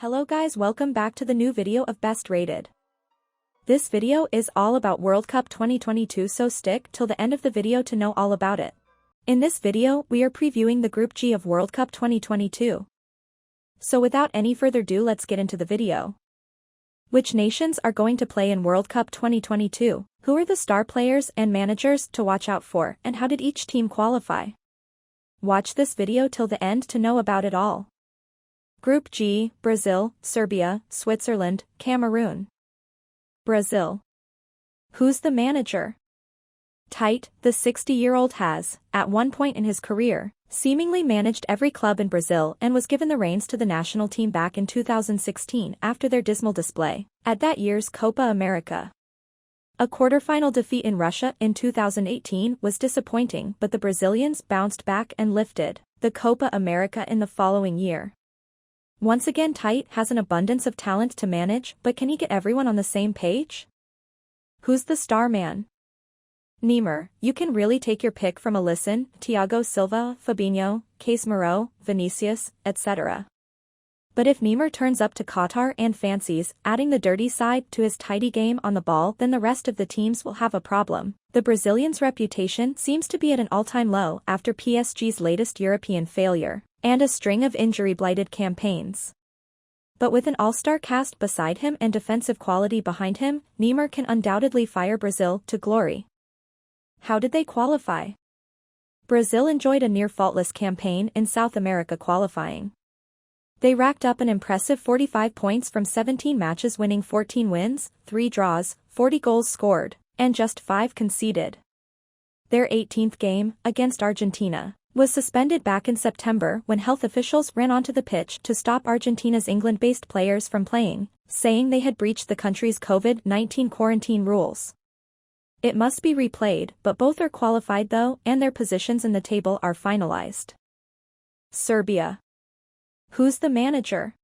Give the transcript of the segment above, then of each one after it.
Hello guys, welcome back to the new video of Best Rated. This video is all about World Cup 2022, so stick till the end of the video to know all about it. In this video, we are previewing the Group G of World Cup 2022. So without any further ado, let's get into the video. Which nations are going to play in World Cup 2022? Who are the star players and managers to watch out for, and how did each team qualify? Watch this video till the end to know about it all. Group G, Brazil, Serbia, Switzerland, Cameroon. Brazil. Who's the manager? Tite, the 60-year-old has, at one point in his career, seemingly managed every club in Brazil and was given the reins to the national team back in 2016 after their dismal display at that year's Copa America. A quarter-final defeat in Russia in 2018 was disappointing, but the Brazilians bounced back and lifted the Copa America in the following year. Once again, Tite has an abundance of talent to manage, but can he get everyone on the same page? Who's the star man? Neymar. You can really take your pick from Alisson, Thiago Silva, Fabinho, Casemiro, Vinicius, etc. But if Neymar turns up to Qatar and fancies adding the dirty side to his tidy game on the ball, then the rest of the teams will have a problem. The Brazilian's reputation seems to be at an all-time low after PSG's latest European failure and a string of injury-blighted campaigns. But with an all-star cast beside him and defensive quality behind him, Neymar can undoubtedly fire Brazil to glory. How did they qualify? Brazil enjoyed a near-faultless campaign in South America qualifying. They racked up an impressive 45 points from 17 matches, winning 14 wins, 3 draws, 40 goals scored, and just 5 conceded. Their 18th game, against Argentina, was suspended back in September when health officials ran onto the pitch to stop Argentina's England-based players from playing, saying they had breached the country's COVID-19 quarantine rules. It must be replayed, but both are qualified though, and their positions in the table are finalized. Serbia. Who's the manager?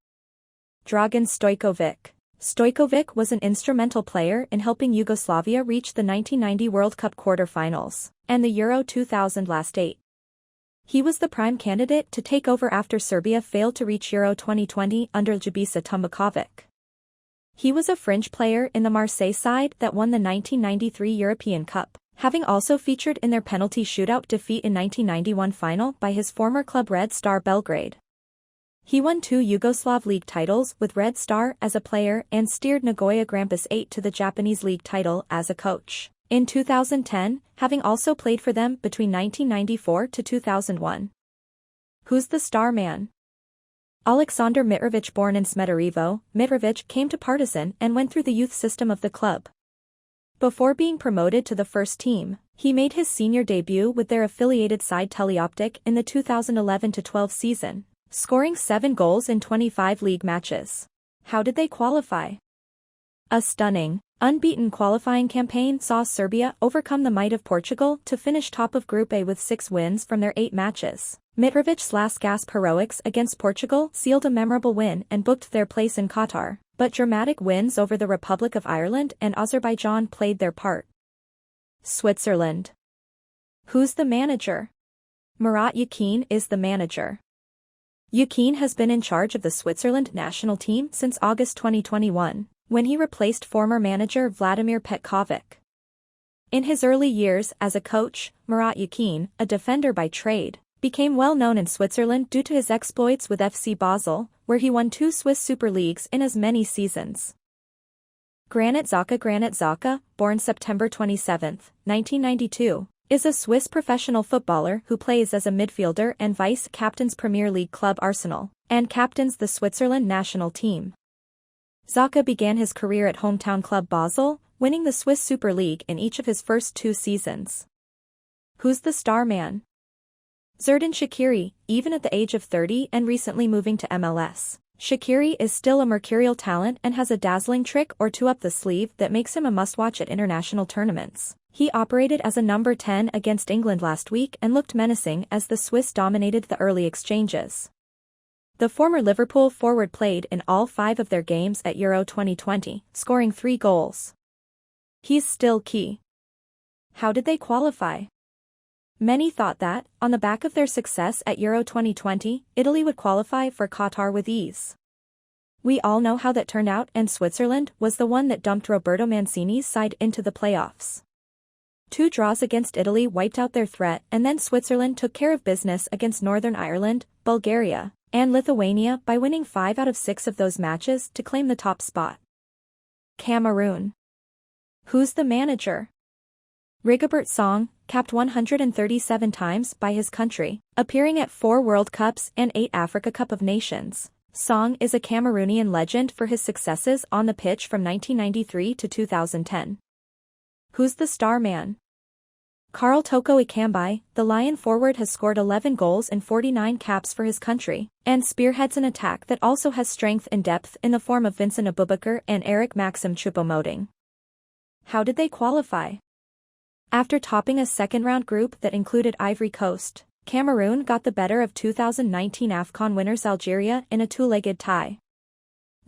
Dragan Stojkovic. Stojkovic was an instrumental player in helping Yugoslavia reach the 1990 World Cup quarter-finals and the Euro 2000 last 8. He was the prime candidate to take over after Serbia failed to reach Euro 2020 under Ljubiša Tumbekovic. He was a fringe player in the Marseille side that won the 1993 European Cup, having also featured in their penalty shootout defeat in 1991 final by his former club Red Star Belgrade. He won 2 Yugoslav League titles with Red Star as a player and steered Nagoya Grampus 8 to the Japanese League title as a coach in 2010, having also played for them between 1994 to 2001. Who's the star man? Aleksandar Mitrovic. Born in Smederevo, Mitrovic came to Partizan and went through the youth system of the club. Before being promoted to the first team, he made his senior debut with their affiliated side Teleoptic in the 2011-12 season, scoring 7 goals in 25 league matches. How did they qualify? A stunning, unbeaten qualifying campaign saw Serbia overcome the might of Portugal to finish top of Group A with 6 wins from their 8 matches. Mitrovic's last-gasp heroics against Portugal sealed a memorable win and booked their place in Qatar, but dramatic wins over the Republic of Ireland and Azerbaijan played their part. Switzerland. Who's the manager? Murat Yakin is the manager. Yakin has been in charge of the Switzerland national team since August 2021, when he replaced former manager Vladimir Petkovic. In his early years as a coach, Murat Yakin, a defender by trade, became well known in Switzerland due to his exploits with FC Basel, where he won 2 Swiss Super Leagues in as many seasons. Granit Xhaka, born September 27, 1992, is a Swiss professional footballer who plays as a midfielder and vice-captains Premier League club Arsenal, and captains the Switzerland national team. Xhaka began his career at hometown club Basel, winning the Swiss Super League in each of his first 2 seasons. Who's the star man? Xherdan Shaqiri. Even at the age of 30 and recently moving to MLS, Shaqiri is still a mercurial talent and has a dazzling trick or 2 up the sleeve that makes him a must-watch at international tournaments. He operated as a number 10 against England last week and looked menacing as the Swiss dominated the early exchanges. The former Liverpool forward played in all 5 of their games at Euro 2020, scoring 3 goals. He's still key. How did they qualify? Many thought that, on the back of their success at Euro 2020, Italy would qualify for Qatar with ease. We all know how that turned out, and Switzerland was the one that dumped Roberto Mancini's side into the playoffs. 2 draws against Italy wiped out their threat, and then Switzerland took care of business against Northern Ireland, Bulgaria, and Lithuania by winning 5 out of 6 of those matches to claim the top spot. Cameroon. Who's the manager? Rigobert Song, capped 137 times by his country, appearing at 4 World Cups and 8 Africa Cup of Nations. Song is a Cameroonian legend for his successes on the pitch from 1993 to 2010. Who's the star man? Karl Toko Ekambi, the Lion forward, has scored 11 goals and 49 caps for his country, and spearheads an attack that also has strength and depth in the form of Vincent Aboubakar and Eric Maxim Choupo-Moting. How did they qualify? After topping a second-round group that included Ivory Coast, Cameroon got the better of 2019 AFCON winners Algeria in a 2-legged tie.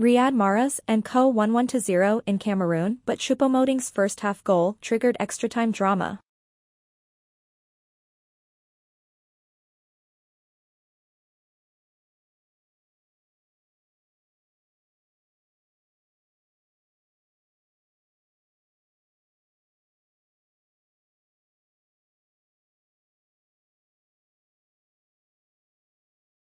Riyad Mahrez and co won 1-0 in Cameroon, but Choupo-Moting's first-half goal triggered extra-time drama.